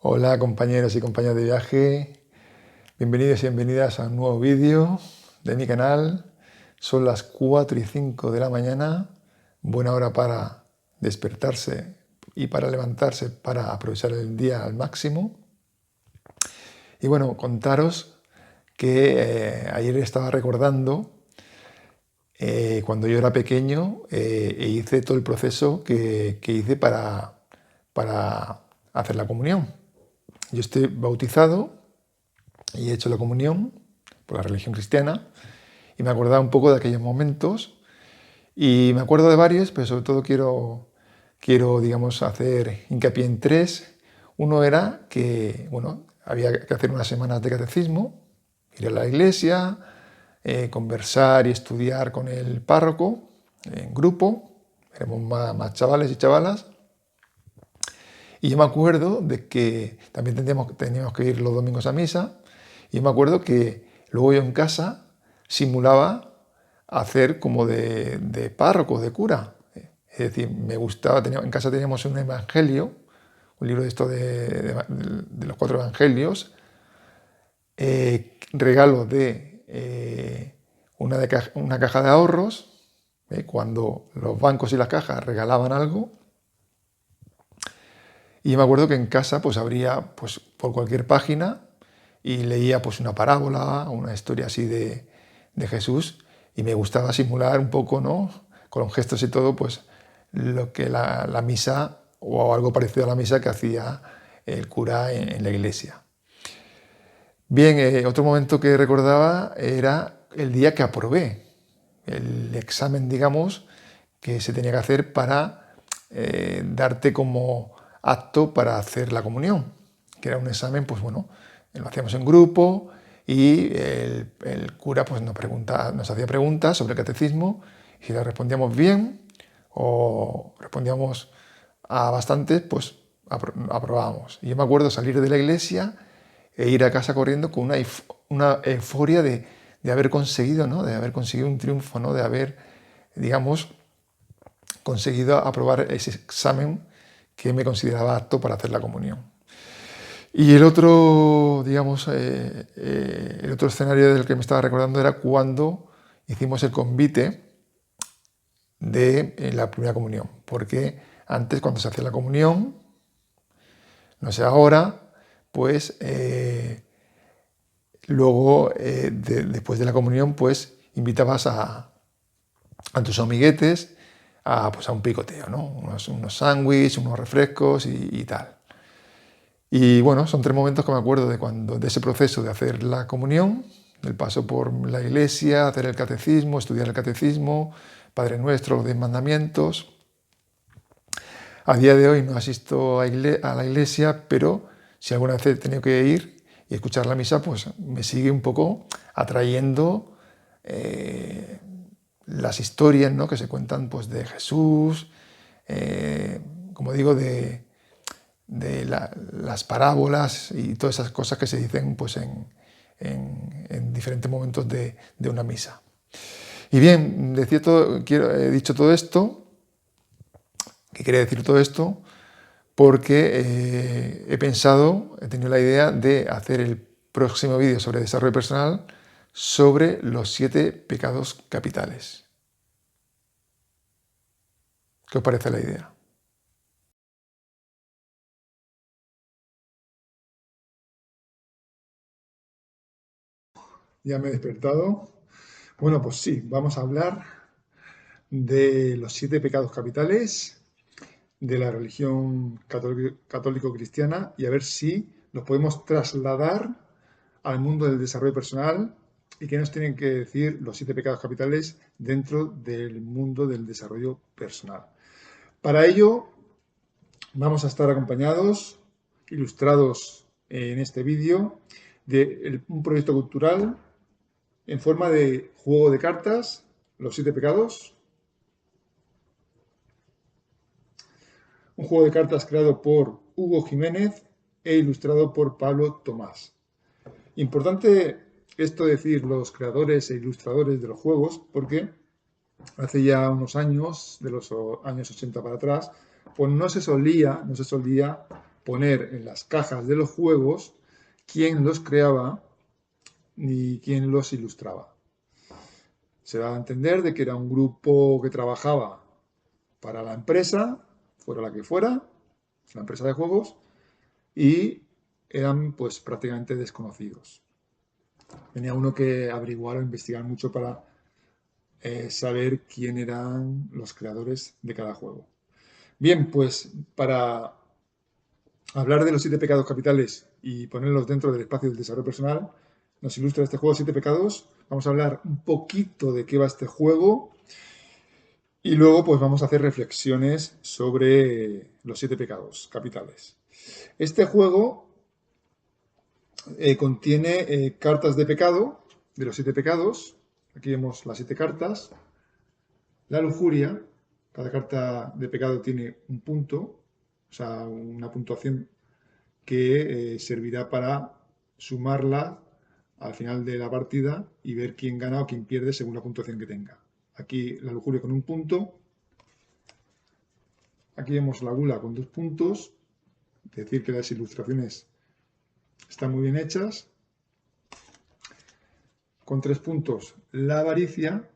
Hola compañeros y compañeras de viaje, bienvenidos y bienvenidas a un nuevo vídeo de mi canal. Son las 4 y 5 de la mañana, buena hora para despertarse y para levantarse para aprovechar el día al máximo. Y bueno, contaros que ayer estaba recordando cuando yo era pequeño e hice todo el proceso que hice para hacer la comunión. Yo estoy bautizado y he hecho la comunión por la religión cristiana y me acordaba un poco de aquellos momentos y me acuerdo de varios, pero sobre todo quiero digamos, hacer hincapié en tres. Uno era que, bueno, había que hacer unas semanas de catecismo, ir a la iglesia, conversar y estudiar con el párroco en grupo, éramos más chavales y chavalas. Y yo me acuerdo de que también teníamos que ir los domingos a misa. Y me acuerdo que luego yo en casa simulaba hacer como de párroco, de cura. Es decir, me gustaba, en casa teníamos un evangelio, un libro de esto de los 4 evangelios, regalo de una caja de ahorros, cuando los bancos y las cajas regalaban algo. Y me acuerdo que en casa pues abría pues, por cualquier página y leía pues una parábola, una historia así de Jesús, y me gustaba simular un poco, ¿no? Con los gestos y todo, pues lo que la misa o algo parecido a la misa que hacía el cura en la iglesia. Bien, otro momento que recordaba era el día que aprobé el examen, digamos, que se tenía que hacer para darte como apto para hacer la comunión, que era un examen, pues bueno, lo hacíamos en grupo y el cura pues nos hacía preguntas sobre el catecismo y si las respondíamos bien o respondíamos a bastantes, pues aprobábamos. Y yo me acuerdo salir de la iglesia e ir a casa corriendo con una euforia de haber conseguido, ¿no? De haber conseguido un triunfo, ¿no? De haber, digamos, conseguido aprobar ese examen que me consideraba apto para hacer la comunión. Y el otro, digamos, el otro escenario del que me estaba recordando era cuando hicimos el convite de la primera comunión, porque antes cuando se hacía la comunión, no sé ahora, pues luego después de la comunión, pues invitabas a tus amiguetes pues a un picoteo, ¿no? Unos sándwiches, unos refrescos y tal. Y bueno, son 3 momentos que me acuerdo de ese proceso de hacer la comunión, del paso por la iglesia, hacer el catecismo, estudiar el catecismo, Padre Nuestro, los 10 mandamientos. A día de hoy no asisto a la iglesia, pero si alguna vez he tenido que ir y escuchar la misa, pues me sigue un poco atrayendo las historias, ¿no? Que se cuentan pues, de Jesús, como digo, de las parábolas y todas esas cosas que se dicen pues, en diferentes momentos de una misa. Y bien, he dicho todo esto, que quería decir todo esto, porque he tenido la idea de hacer el próximo vídeo sobre desarrollo personal sobre los 7 pecados capitales. ¿Qué os parece la idea? Ya me he despertado. Bueno, pues sí, vamos a hablar de los 7 pecados capitales de la religión católico-cristiana y a ver si los podemos trasladar al mundo del desarrollo personal y qué nos tienen que decir los 7 pecados capitales dentro del mundo del desarrollo personal. Para ello vamos a estar acompañados, ilustrados en este vídeo, de un proyecto cultural en forma de juego de cartas, los 7 pecados. Un juego de cartas creado por Hugo Jiménez e ilustrado por Pablo Tomás. Importante esto decir los creadores e ilustradores de los juegos, porque hace ya unos años, de los años 80 para atrás, pues no se solía poner en las cajas de los juegos quién los creaba ni quién los ilustraba. Se da a entender de que era un grupo que trabajaba para la empresa, fuera la que fuera, la empresa de juegos, y eran pues prácticamente desconocidos. Tenía uno que averiguar o investigar mucho para saber quién eran los creadores de cada juego. Bien, pues para hablar de los 7 pecados capitales y ponerlos dentro del espacio del desarrollo personal, nos ilustra este juego 7 pecados. Vamos a hablar un poquito de qué va este juego y luego pues vamos a hacer reflexiones sobre los 7 pecados capitales. Este juego contiene cartas de pecado, de los 7 pecados. Aquí vemos las 7 cartas. La lujuria, cada carta de pecado tiene un punto, o sea, una puntuación que servirá para sumarla al final de la partida y ver quién gana o quién pierde según la puntuación que tenga. Aquí la lujuria con un punto. Aquí vemos la gula con 2 puntos. Es decir, que las ilustraciones están muy bien hechas. Con 3 puntos la avaricia.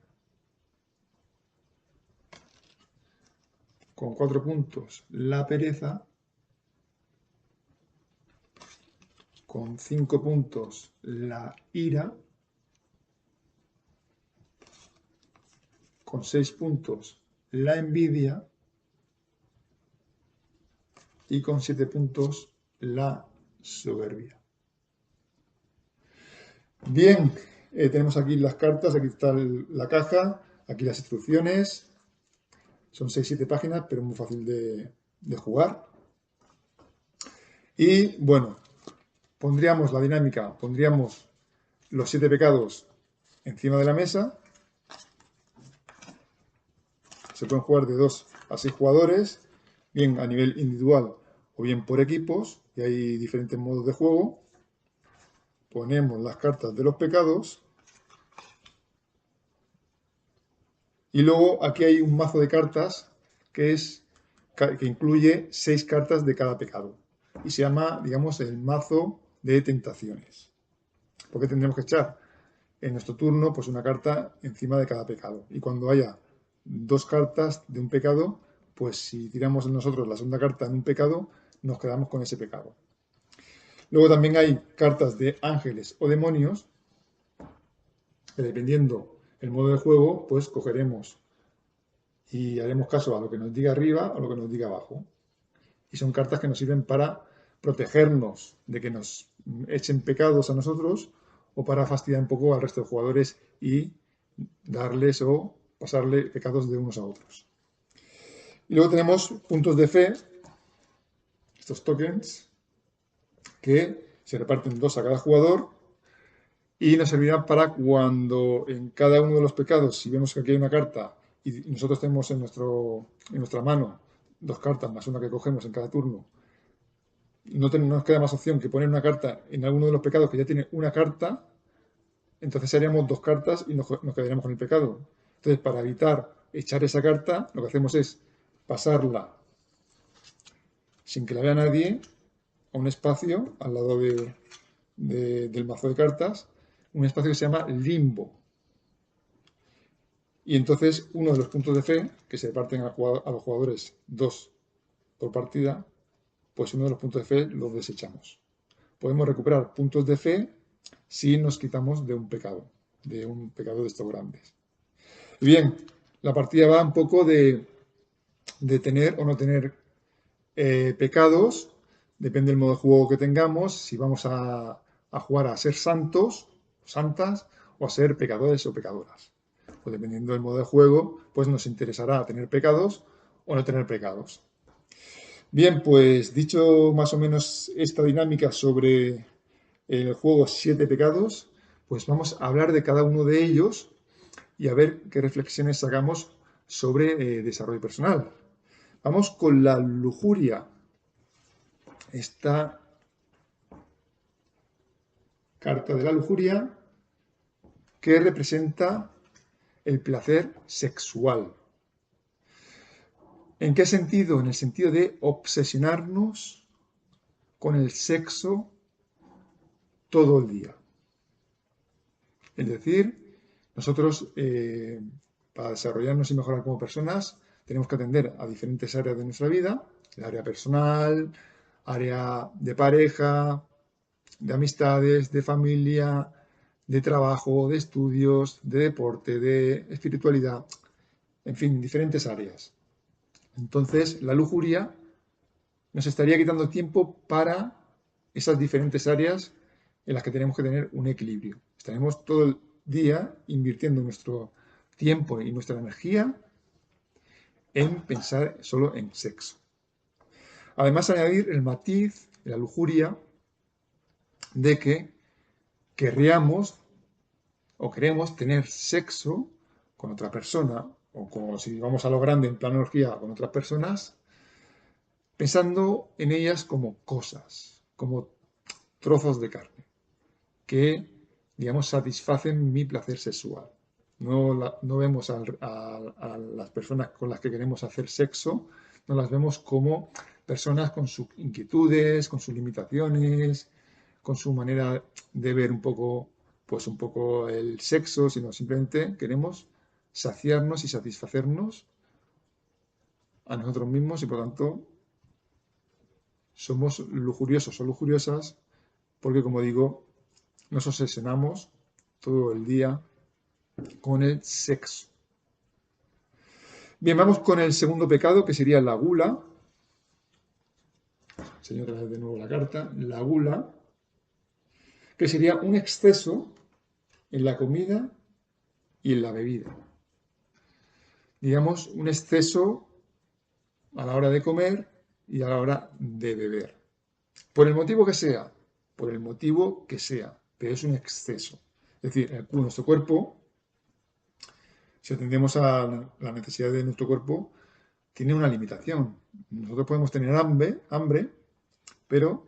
Con 4 puntos la pereza. Con 5 puntos la ira. Con 6 puntos la envidia. Y con 7 puntos la soberbia. Bien, tenemos aquí las cartas, aquí está la caja, aquí las instrucciones. Son 6-7 páginas, pero muy fácil de jugar. Y bueno, pondríamos la dinámica, pondríamos los 7 pecados encima de la mesa. Se pueden jugar de 2 a 6 jugadores, bien a nivel individual o bien por equipos, y hay diferentes modos de juego. Ponemos las cartas de los pecados. Y luego aquí hay un mazo de cartas que incluye 6 cartas de cada pecado. Y se llama, digamos, el mazo de tentaciones. Porque tendremos que echar en nuestro turno pues una carta encima de cada pecado. Y cuando haya 2 cartas de un pecado, pues si tiramos nosotros la segunda carta en un pecado, nos quedamos con ese pecado. Luego también hay cartas de ángeles o demonios, que dependiendo el modo de juego, pues cogeremos y haremos caso a lo que nos diga arriba o a lo que nos diga abajo. Y son cartas que nos sirven para protegernos de que nos echen pecados a nosotros o para fastidiar un poco al resto de jugadores y darles o pasarle pecados de unos a otros. Y luego tenemos puntos de fe, estos tokens, que se reparten 2 a cada jugador y nos servirán para cuando en cada uno de los pecados, si vemos que aquí hay una carta y nosotros tenemos en nuestra mano 2 cartas más una que cogemos en cada turno, no nos queda más opción que poner una carta en alguno de los pecados que ya tiene una carta, entonces haríamos 2 cartas y nos quedaríamos con el pecado. Entonces, para evitar echar esa carta, lo que hacemos es pasarla sin que la vea nadie a un espacio al lado del mazo de cartas, un espacio que se llama limbo. Y entonces uno de los puntos de fe, que se reparten a los jugadores 2 por partida, pues uno de los puntos de fe los desechamos. Podemos recuperar puntos de fe si nos quitamos de un pecado de estos grandes. Y bien, la partida va un poco de tener o no tener pecados, depende del modo de juego que tengamos, si vamos a jugar a ser santos, santas, o a ser pecadores o pecadoras. Pues dependiendo del modo de juego, pues nos interesará tener pecados o no tener pecados. Bien, pues dicho más o menos esta dinámica sobre el juego 7 pecados, pues vamos a hablar de cada uno de ellos y a ver qué reflexiones sacamos sobre desarrollo personal. Vamos con la lujuria. Esta carta de la lujuria que representa el placer sexual. ¿En qué sentido? En el sentido de obsesionarnos con el sexo todo el día. Es decir, nosotros para desarrollarnos y mejorar como personas tenemos que atender a diferentes áreas de nuestra vida, el área personal, área de pareja, de amistades, de familia, de trabajo, de estudios, de deporte, de espiritualidad, en fin, diferentes áreas. Entonces, la lujuria nos estaría quitando tiempo para esas diferentes áreas en las que tenemos que tener un equilibrio. Estaremos todo el día invirtiendo nuestro tiempo y nuestra energía en pensar solo en sexo. Además, añadir el matiz, la lujuria, de que querríamos o queremos tener sexo con otra persona, o como si vamos a lo grande en plan orgía con otras personas, pensando en ellas como cosas, como trozos de carne, que, digamos, satisfacen mi placer sexual. No vemos a las personas con las que queremos hacer sexo, no las vemos como personas con sus inquietudes, con sus limitaciones, con su manera de ver un poco, pues un poco el sexo, sino simplemente queremos saciarnos y satisfacernos a nosotros mismos y por tanto somos lujuriosos o lujuriosas porque, como digo, nos obsesionamos todo el día con el sexo. Bien, vamos con el segundo pecado, que sería la gula. Enseño otra vez de nuevo la carta. La gula, que sería un exceso en la comida y en la bebida. Digamos, un exceso a la hora de comer y a la hora de beber. Por el motivo que sea, por el motivo que sea, pero es un exceso. Es decir, nuestro cuerpo, si atendemos a la necesidad de nuestro cuerpo, tiene una limitación. Nosotros podemos tener hambre, pero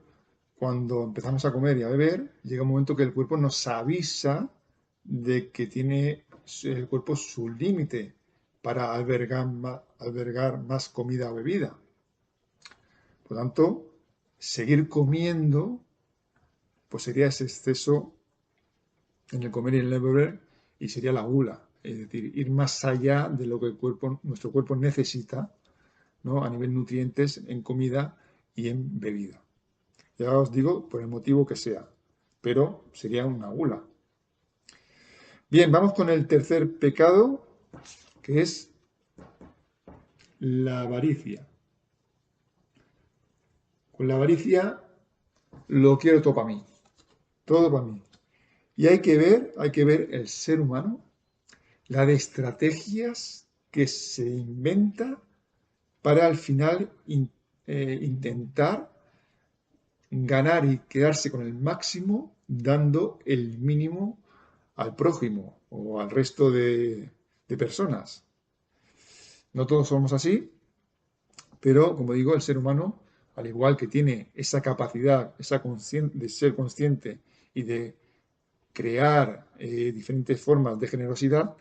cuando empezamos a comer y a beber, llega un momento que el cuerpo nos avisa de que tiene el cuerpo su límite para albergar más comida o bebida. Por lo tanto, seguir comiendo, pues sería ese exceso en el comer y en el beber, y sería la gula. Es decir, ir más allá de lo que nuestro cuerpo necesita, ¿no? A nivel nutrientes en comida y en bebida. Ya os digo, por el motivo que sea, pero sería una gula. Bien, vamos con el tercer pecado, que es la avaricia. Con la avaricia lo quiero todo para mí, todo para mí. Y hay que ver el ser humano, la de estrategias que se inventa para al final intentar ganar y quedarse con el máximo dando el mínimo al prójimo o al resto de personas. No todos somos así, pero como digo, el ser humano, al igual que tiene esa capacidad de ser consciente y de crear diferentes formas de generosidad,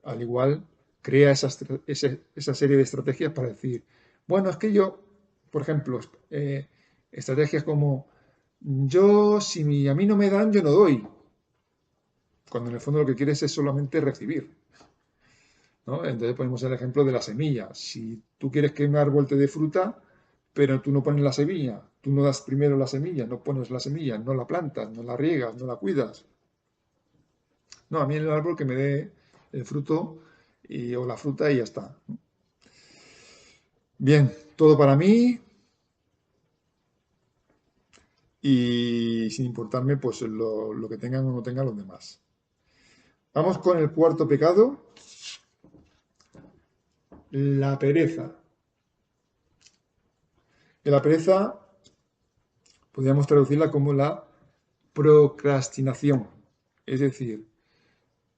al igual crea esa serie de estrategias para decir, bueno, es que yo, por ejemplo, estrategias como yo, si a mí no me dan, yo no doy, cuando en el fondo lo que quieres es solamente recibir, ¿no? Entonces ponemos el ejemplo de la semilla. Si tú quieres que un árbol te dé fruta, pero tú no pones la semilla, tú no das primero la semilla, no pones la semilla, no la plantas, no la riegas, no la cuidas. No, a mí el árbol que me dé el fruto o la fruta y ya está. Bien, todo para mí y sin importarme pues lo que tengan o no tengan los demás. Vamos con el cuarto pecado, la pereza. Y la pereza podríamos traducirla como la procrastinación, es decir,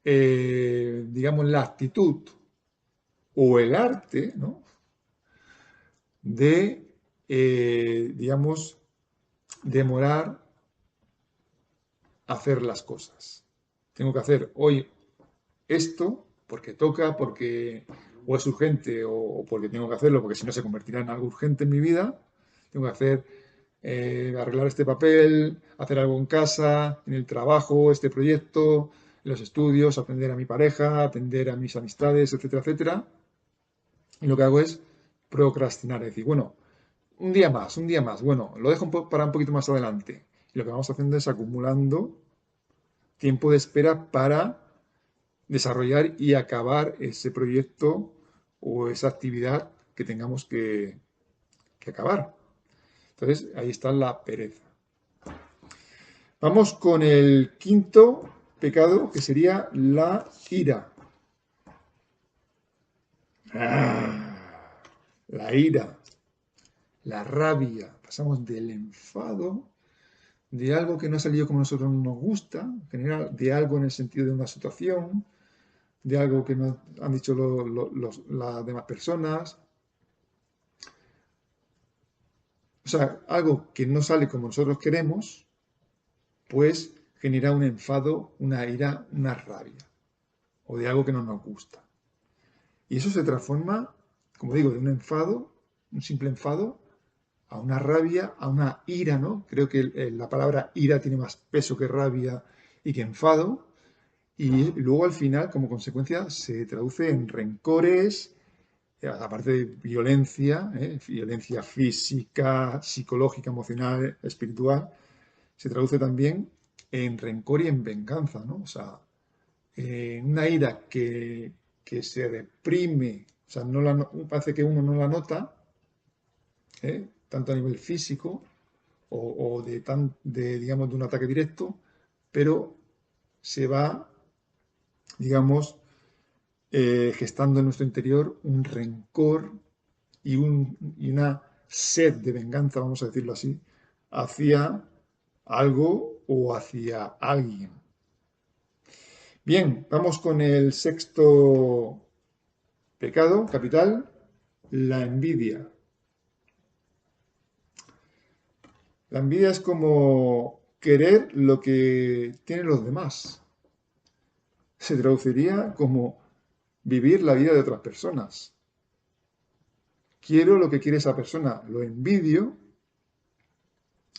digamos la actitud o el arte, ¿no? De, digamos, demorar hacer las cosas. Tengo que hacer hoy esto porque toca, porque o es urgente o porque tengo que hacerlo, porque si no se convertirá en algo urgente en mi vida. Tengo que hacer arreglar este papel, hacer algo en casa, en el trabajo, este proyecto, en los estudios, atender a mi pareja, atender a mis amistades, etcétera, etcétera. Y lo que hago es procrastinar, es decir, bueno, un día más, bueno, lo dejo para un poquito más adelante. Y lo que vamos haciendo es acumulando tiempo de espera para desarrollar y acabar ese proyecto o esa actividad que tengamos que acabar. Entonces, ahí está la pereza. Vamos con el quinto pecado, que sería la ira. La ira, la rabia. Pasamos del enfado, de algo que no ha salido como a nosotros nos gusta, en general, de algo en el sentido de una situación, de algo que nos han dicho las demás personas. O sea, algo que no sale como nosotros queremos, pues genera un enfado, una ira, una rabia, o de algo que no nos gusta. Y eso se transforma, como digo, de un enfado, un simple enfado, a una rabia, a una ira, ¿no? Creo que la palabra ira tiene más peso que rabia y que enfado. Y luego al final, como consecuencia, se traduce en rencores, aparte de violencia, violencia física, psicológica, emocional, espiritual, se traduce también en rencor y en venganza, ¿no? O sea, una ira que se reprime, o sea, parece que uno no la nota, tanto a nivel físico o digamos, de un ataque directo, pero se va, digamos, gestando en nuestro interior un rencor y una sed de venganza, vamos a decirlo así, hacia algo o hacia alguien. Bien, vamos con el sexto pecado capital, la envidia. La envidia es como querer lo que tienen los demás. Se traduciría como vivir la vida de otras personas. Quiero lo que quiere esa persona, lo envidio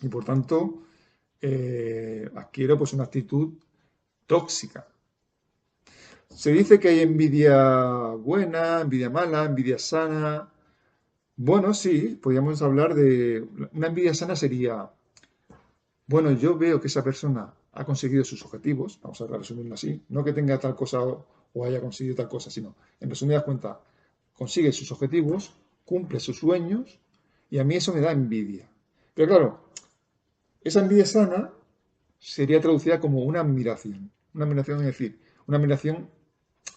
y por tanto adquiero pues una actitud tóxica. Se dice que hay envidia buena, envidia mala, envidia sana. Bueno, sí, podríamos hablar de una envidia sana sería, bueno, yo veo que esa persona ha conseguido sus objetivos, vamos a resumirlo así, no que tenga tal cosa o haya conseguido tal cosa, sino, en resumidas cuentas, consigue sus objetivos, cumple sus sueños y a mí eso me da envidia. Pero claro, esa envidia sana sería traducida como una admiración es decir, una admiración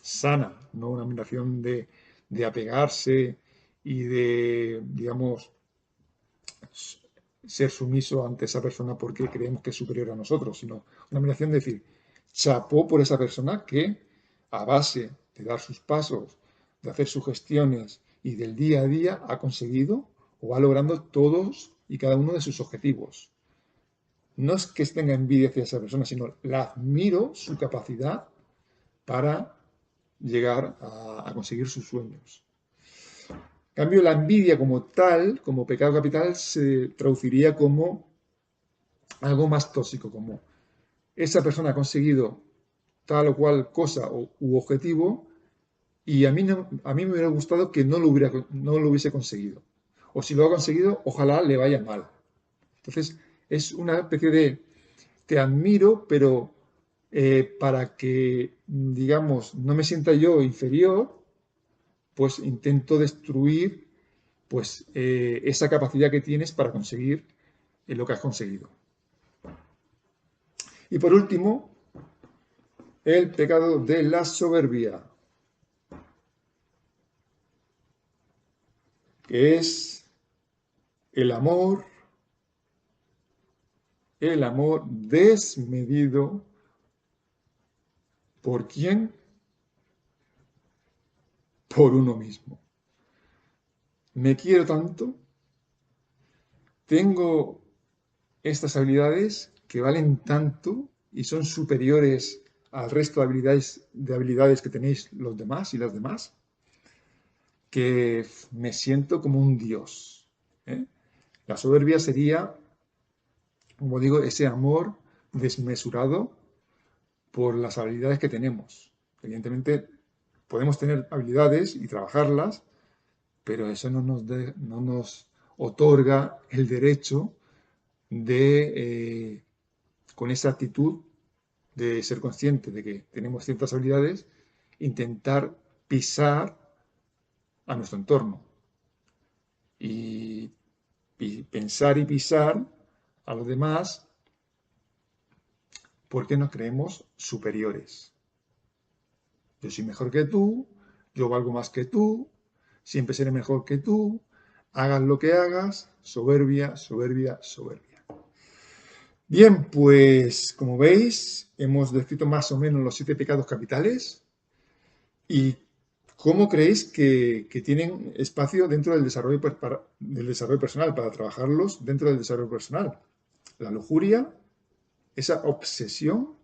sana, no una admiración de apegarse y de, digamos, ser sumiso ante esa persona porque creemos que es superior a nosotros, sino una admiración de decir, chapó por esa persona que a base de dar sus pasos, de hacer sus gestiones y del día a día ha conseguido o va logrando todos y cada uno de sus objetivos. No es que tenga envidia hacia esa persona, sino la admiro su capacidad para llegar a conseguir sus sueños. En cambio, la envidia como tal, como pecado capital, se traduciría como algo más tóxico, como esa persona ha conseguido tal o cual cosa u objetivo y a mí me hubiera gustado que no lo hubiese conseguido. O si lo ha conseguido, ojalá le vaya mal. Entonces, es una especie de te admiro, pero para que, digamos, no me sienta yo inferior, pues intento destruir pues, esa capacidad que tienes para conseguir lo que has conseguido. Y por último, el pecado de la soberbia, que es el amor desmedido por quién, por uno mismo. Me quiero tanto, tengo estas habilidades que valen tanto y son superiores al resto de habilidades que tenéis los demás y las demás, que me siento como un dios. ¿eh? La soberbia sería como digo, ese amor desmesurado por las habilidades que tenemos. Evidentemente, podemos tener habilidades y trabajarlas, pero eso no nos otorga el derecho de, con esa actitud de ser consciente de que tenemos ciertas habilidades, intentar pisar a nuestro entorno y pensar y pisar a los demás porque nos creemos superiores. Yo soy mejor que tú, yo valgo más que tú, siempre seré mejor que tú, hagas lo que hagas, soberbia, soberbia, soberbia. Bien, pues como veis, hemos descrito más o menos los 7 pecados capitales. ¿Y cómo creéis que tienen espacio dentro del desarrollo, del desarrollo personal, para trabajarlos dentro del desarrollo personal? La lujuria, esa obsesión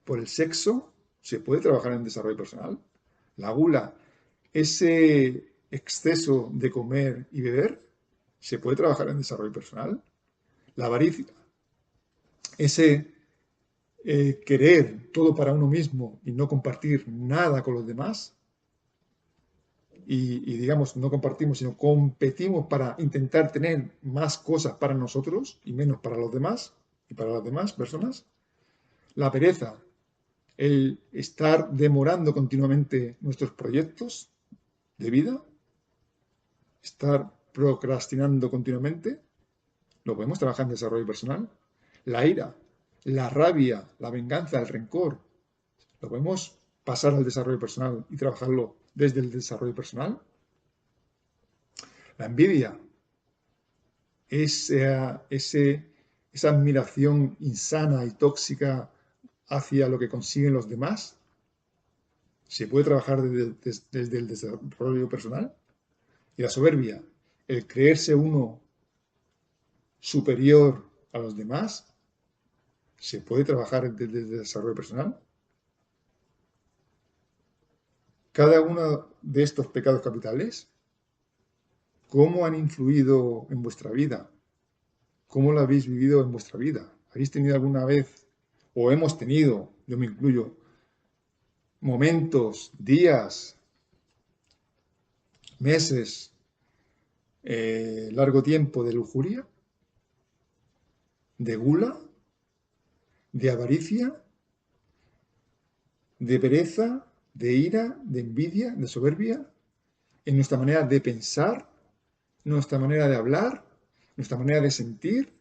por el sexo, se puede trabajar en desarrollo personal. La gula, ese exceso de comer y beber, se puede trabajar en desarrollo personal. La avaricia, ese querer todo para uno mismo y no compartir nada con los demás, digamos, no compartimos, sino competimos para intentar tener más cosas para nosotros y menos para los demás y para las demás personas. La pereza, el estar demorando continuamente nuestros proyectos de vida, estar procrastinando continuamente, lo podemos trabajar en desarrollo personal. La ira, la rabia, la venganza, el rencor, lo podemos pasar al desarrollo personal y trabajarlo desde el desarrollo personal. La envidia, esa admiración insana y tóxica hacia lo que consiguen los demás, se puede trabajar desde el desarrollo personal. Y la soberbia, el creerse uno superior a los demás, se puede trabajar desde el desarrollo personal. Cada uno de estos pecados capitales, ¿cómo han influido en vuestra vida? ¿Cómo lo habéis vivido en vuestra vida? ¿Habéis tenido alguna vez, o hemos tenido, yo me incluyo, momentos, días, meses, largo tiempo de lujuria, de gula, de avaricia, de pereza, de ira, de envidia, de soberbia, en nuestra manera de pensar, nuestra manera de hablar, nuestra manera de sentir,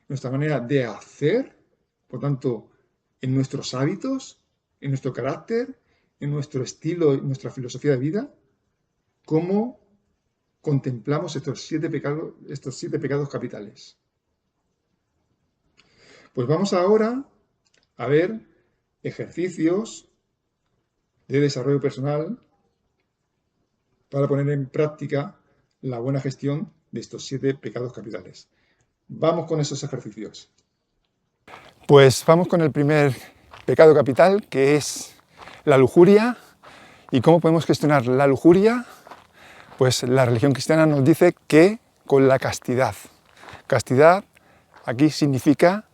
nuestra manera de hacer, por tanto, en nuestros hábitos, en nuestro carácter, en nuestro estilo, en nuestra filosofía de vida? ¿Cómo contemplamos estos 7 pecados capitales? Pues vamos ahora a ver ejercicios de desarrollo personal para poner en práctica la buena gestión de estos 7 pecados capitales. Vamos con esos ejercicios. Pues vamos con el primer pecado capital, que es la lujuria. ¿Y cómo podemos gestionar la lujuria? Pues la religión cristiana nos dice que con la castidad. Castidad aquí significa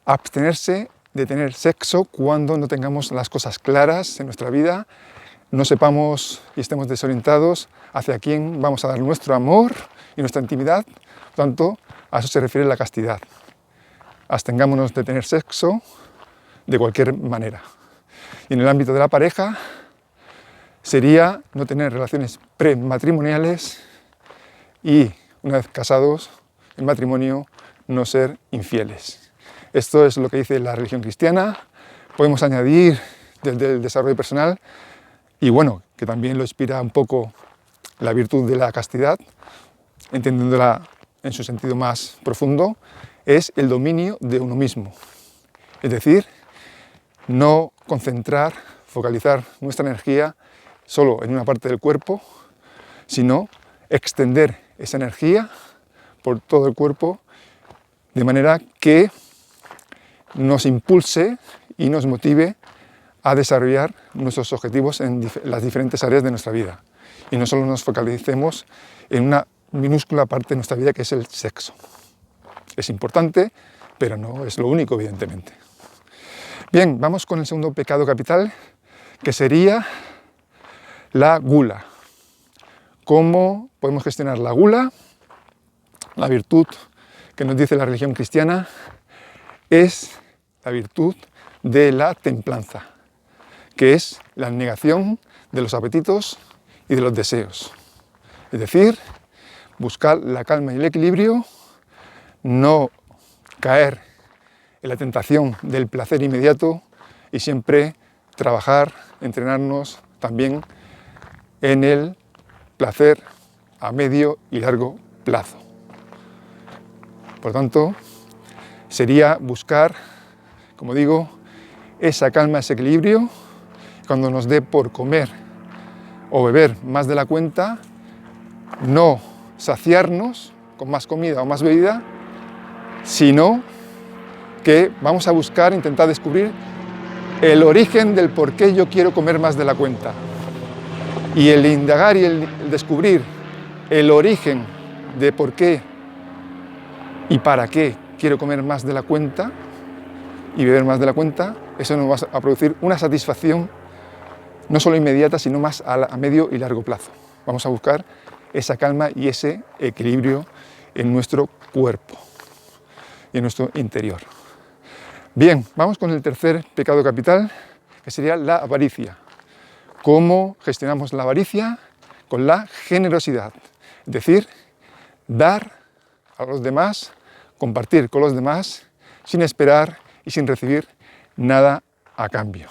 abstenerse de tener sexo cuando no tengamos las cosas claras en nuestra vida, no sepamos y estemos desorientados hacia quién vamos a dar nuestro amor y nuestra intimidad. Por tanto, a eso se refiere la castidad. Abstengámonos de tener sexo de cualquier manera. Y en el ámbito de la pareja sería no tener relaciones prematrimoniales y, una vez casados, en matrimonio, no ser infieles. Esto es lo que dice la religión cristiana. Podemos añadir desde el desarrollo personal, y bueno, que también lo inspira un poco la virtud de la castidad, entendiéndola en su sentido más profundo, es el dominio de uno mismo. Es decir, no concentrar, focalizar nuestra energía solo en una parte del cuerpo, sino extender esa energía por todo el cuerpo, de manera que nos impulse y nos motive a desarrollar nuestros objetivos en las diferentes áreas de nuestra vida. Y no solo nos focalicemos en una minúscula parte de nuestra vida, que es el sexo. es importante, pero no es lo único, evidentemente. Bien, vamos con el segundo pecado capital, que sería la gula. ¿Cómo podemos gestionar la gula? La virtud que nos dice la religión cristiana es la virtud de la templanza, que es la negación de los apetitos y de los deseos. Es decir, buscar la calma y el equilibrio, no caer en la tentación del placer inmediato y siempre trabajar, entrenarnos también en el placer a medio y largo plazo. Por tanto, sería buscar, como digo, esa calma, ese equilibrio. Cuando nos dé por comer o beber más de la cuenta, no saciarnos con más comida o más bebida, sino que vamos a buscar, intentar descubrir el origen del por qué yo quiero comer más de la cuenta. Y el indagar y el descubrir el origen de por qué y para qué quiero comer más de la cuenta y beber más de la cuenta, eso nos va a producir una satisfacción no solo inmediata, sino más a medio y largo plazo. Vamos a buscar esa calma y ese equilibrio en nuestro cuerpo y en nuestro interior. Bien, vamos con el tercer pecado capital, que sería la avaricia. ¿Cómo gestionamos la avaricia? Con la generosidad, es decir, dar a los demás, compartir con los demás, sin esperar y sin recibir nada a cambio.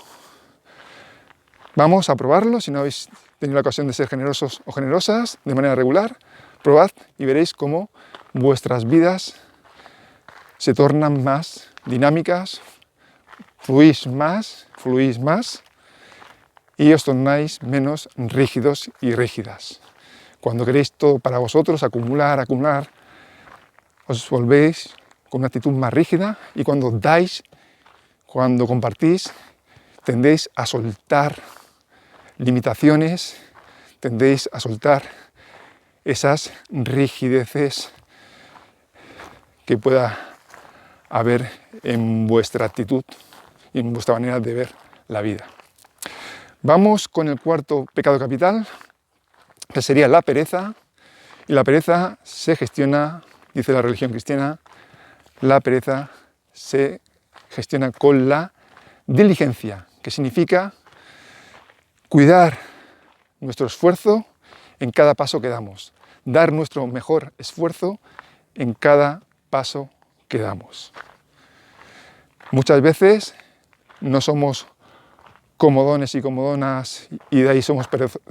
Vamos a probarlo, si no habéis tenido la ocasión de ser generosos o generosas de manera regular, probad y veréis cómo vuestras vidas se tornan más dinámicas, fluís más y os tornáis menos rígidos y rígidas. Cuando queréis todo para vosotros, acumular, os volvéis con una actitud más rígida y cuando dais, cuando compartís, tendéis a soltar limitaciones, tendéis a soltar esas rigideces que pueda haber en vuestra actitud y en vuestra manera de ver la vida. Vamos con el cuarto pecado capital, que sería la pereza. Y la pereza se gestiona, dice la religión cristiana, la pereza se gestiona con la diligencia, que significa cuidar nuestro esfuerzo en cada paso que damos, dar nuestro mejor esfuerzo en cada paso que damos. Muchas veces no somos comodones y comodonas y de ahí somos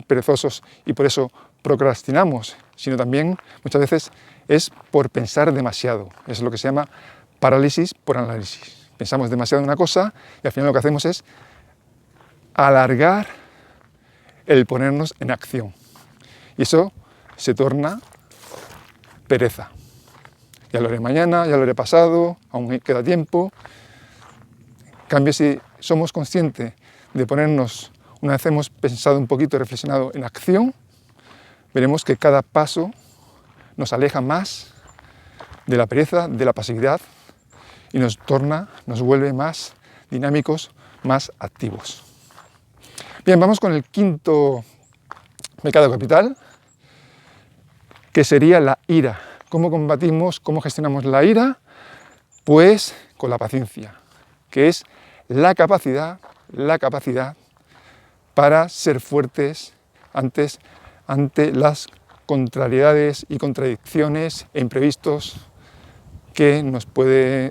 perezosos y por eso procrastinamos, sino también muchas veces es por pensar demasiado. Es lo que se llama parálisis por análisis. Pensamos demasiado en una cosa y al final lo que hacemos es alargar el ponernos en acción. Y eso se torna pereza. Ya lo haré mañana, ya lo haré pasado, aún queda tiempo. En cambio, si somos conscientes de ponernos, una vez hemos pensado un poquito, reflexionado en acción, veremos que cada paso nos aleja más de la pereza, de la pasividad y nos vuelve más dinámicos, más activos. Bien, vamos con el quinto pecado capital, que sería la ira. ¿Cómo combatimos, cómo gestionamos la ira? Pues con la paciencia, que es la capacidad para ser fuertes ante las contrariedades y contradicciones e imprevistos que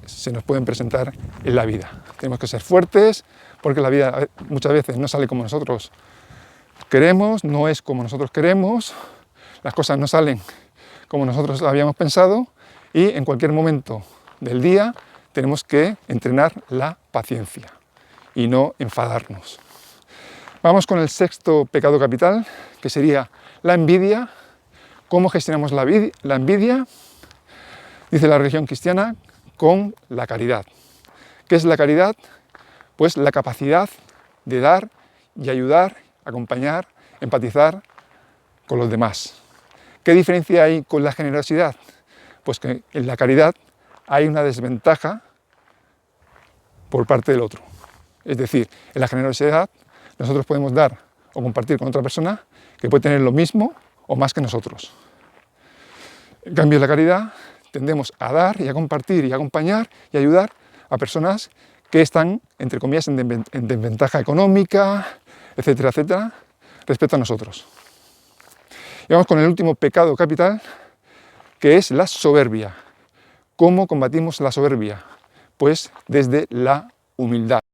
se nos pueden presentar en la vida. Tenemos que ser fuertes porque la vida muchas veces no sale como nosotros queremos, no es como nosotros queremos, las cosas no salen como nosotros habíamos pensado y en cualquier momento del día tenemos que entrenar la paciencia y no enfadarnos. Vamos con el sexto pecado capital, que sería la envidia. ¿Cómo gestionamos la envidia? Dice la religión cristiana, con la caridad. ¿Qué es la caridad? Pues la capacidad de dar y ayudar, acompañar, empatizar con los demás. ¿Qué diferencia hay con la generosidad? Pues que en la caridad hay una desventaja por parte del otro. Es decir, en la generosidad nosotros podemos dar o compartir con otra persona que puede tener lo mismo o más que nosotros. En cambio, en la caridad tendemos a dar y a compartir y a acompañar y a ayudar a personas que están, entre comillas, en desventaja económica, etcétera, etcétera, respecto a nosotros. Y vamos con el último pecado capital, que es la soberbia. ¿Cómo combatimos la soberbia? Pues desde la humildad.